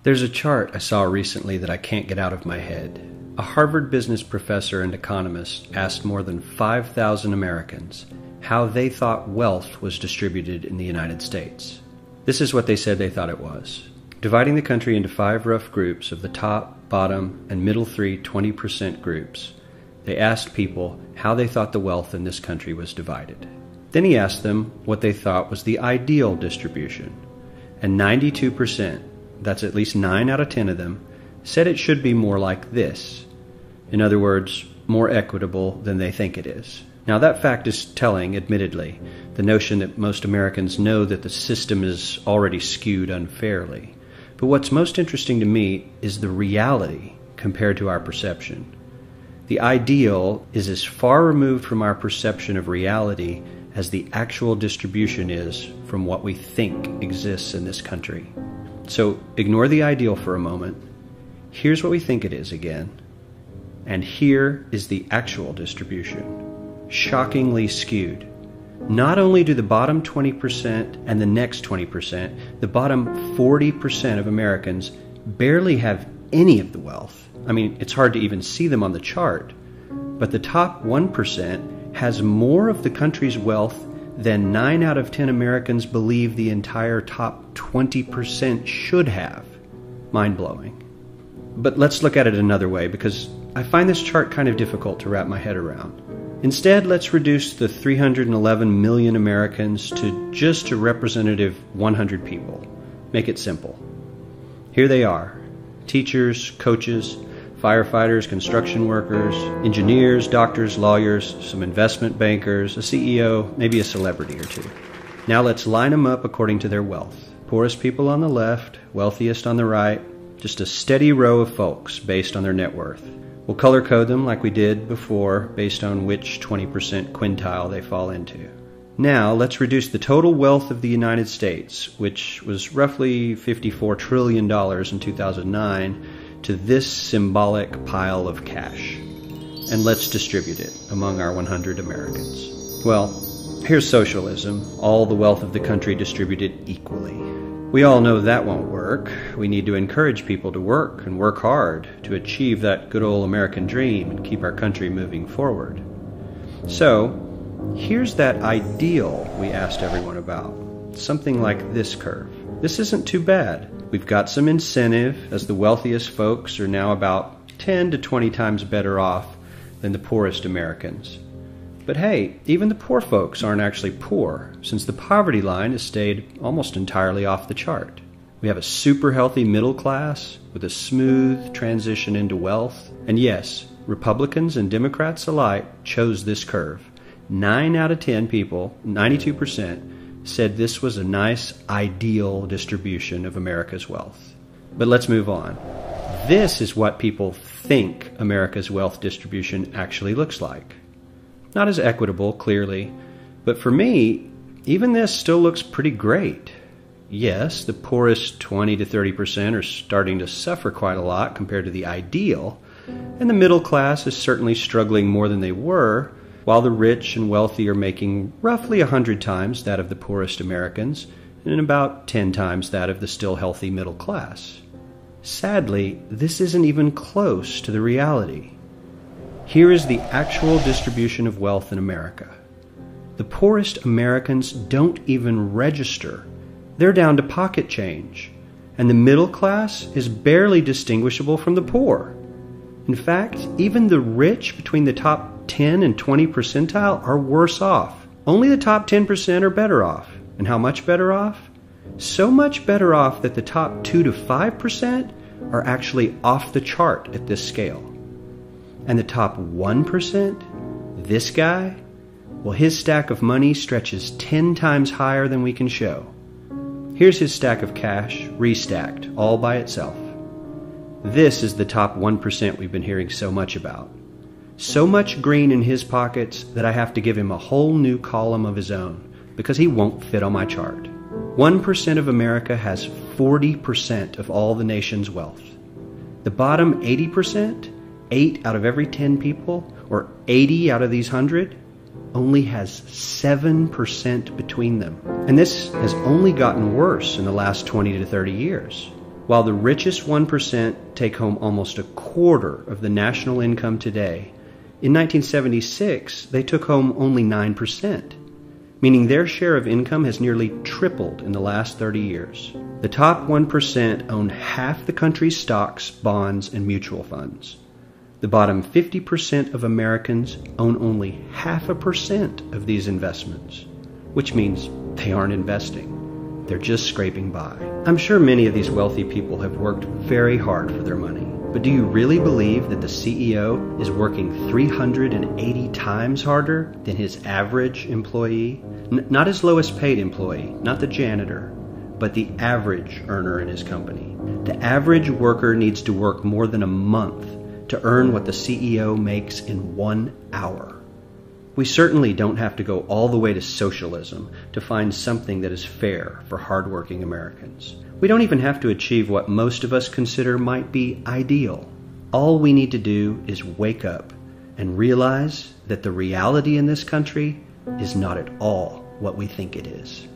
There's a chart I saw recently that I can't get out of my head. A Harvard business professor and economist asked more than 5,000 Americans how they thought wealth was distributed in the United States. This is what they said they thought it was. Dividing the country into 5 rough groups of the top, bottom, and middle 3 20% groups, they asked people how they thought the wealth in this country was divided. Then he asked them what they thought was the ideal distribution. And 92%, that's at least 9 out of 10 of them, said it should be more like this. In other words, more equitable than they think it is. Now that fact is telling, admittedly, the notion that most Americans know that the system is already skewed unfairly. But what's most interesting to me is the reality compared to our perception. The ideal is as far removed from our perception of reality as the actual distribution is from what we think exists in this country. So ignore the ideal for a moment. Here's what we think it is again. And here is the actual distribution. Shockingly skewed. Not only do the bottom 20% and the next 20%, the bottom 40% of Americans barely have any of the wealth. I mean, it's hard to even see them on the chart. But the top 1% has more of the country's wealth than 9 out of 10 Americans believe the entire top 20% should have. Mind-blowing. But let's look at it another way, because I find this chart kind of difficult to wrap my head around. Instead, let's reduce the 311 million Americans to just a representative 100 people. Make it simple. Here they are: teachers, coaches, firefighters, construction workers, engineers, doctors, lawyers, some investment bankers, a CEO, maybe a celebrity or two. Now let's line them up according to their wealth. Poorest people on the left, wealthiest on the right, just a steady row of folks based on their net worth. We'll color code them like we did before based on which 20% quintile they fall into. Now let's reduce the total wealth of the United States, which was roughly $54 trillion in 2009, to this symbolic pile of cash. And let's distribute it among our 100 Americans. Well, here's socialism, all the wealth of the country distributed equally. We all know that won't work. We need to encourage people to work and work hard to achieve that good old American dream and keep our country moving forward. So, here's that ideal we asked everyone about. Something like this curve. This isn't too bad. We've got some incentive, as the wealthiest folks are now about 10 to 20 times better off than the poorest Americans. But hey, even the poor folks aren't actually poor, since the poverty line has stayed almost entirely off the chart. We have a super healthy middle class with a smooth transition into wealth. And yes, Republicans and Democrats alike chose this curve. 9 out of 10 people, 92%, said this was a nice, ideal distribution of America's wealth. But let's move on. This is what people think America's wealth distribution actually looks like. Not as equitable, clearly, but for me, even this still looks pretty great. Yes, the poorest 20 to 30% are starting to suffer quite a lot compared to the ideal, and the middle class is certainly struggling more than they were, while the rich and wealthy are making roughly 100 times that of the poorest Americans and about 10 times that of the still healthy middle class. Sadly, this isn't even close to the reality. Here is the actual distribution of wealth in America. The poorest Americans don't even register. They're down to pocket change, and the middle class is barely distinguishable from the poor. In fact, even the rich between the top 10 and 20 percentile are worse off. Only the top 10% are better off. And how much better off? So much better off that the top 2 to 5% are actually off the chart at this scale. And the top 1%, this guy, well, his stack of money stretches 10 times higher than we can show. Here's his stack of cash, restacked, all by itself. This is the top 1% we've been hearing so much about. So much green in his pockets that I have to give him a whole new column of his own, because he won't fit on my chart. 1% of America has 40% of all the nation's wealth. The bottom 80%, 8 out of every 10 people, or 80 out of these 100, only has 7% between them. And this has only gotten worse in the last 20 to 30 years. While the richest 1% take home almost a quarter of the national income today, in 1976 they took home only 9%, meaning their share of income has nearly tripled in the last 30 years. The top 1% own half the country's stocks, bonds, and mutual funds. The bottom 50% of Americans own only 0.5% of these investments, which means they aren't investing. They're just scraping by. I'm sure many of these wealthy people have worked very hard for their money, but do you really believe that the CEO is working 380 times harder than his average employee? Not his lowest paid employee, not the janitor, but the average earner in his company. The average worker needs to work more than a month to earn what the CEO makes in 1 hour. We certainly don't have to go all the way to socialism to find something that is fair for hardworking Americans. We don't even have to achieve what most of us consider might be ideal. All we need to do is wake up and realize that the reality in this country is not at all what we think it is.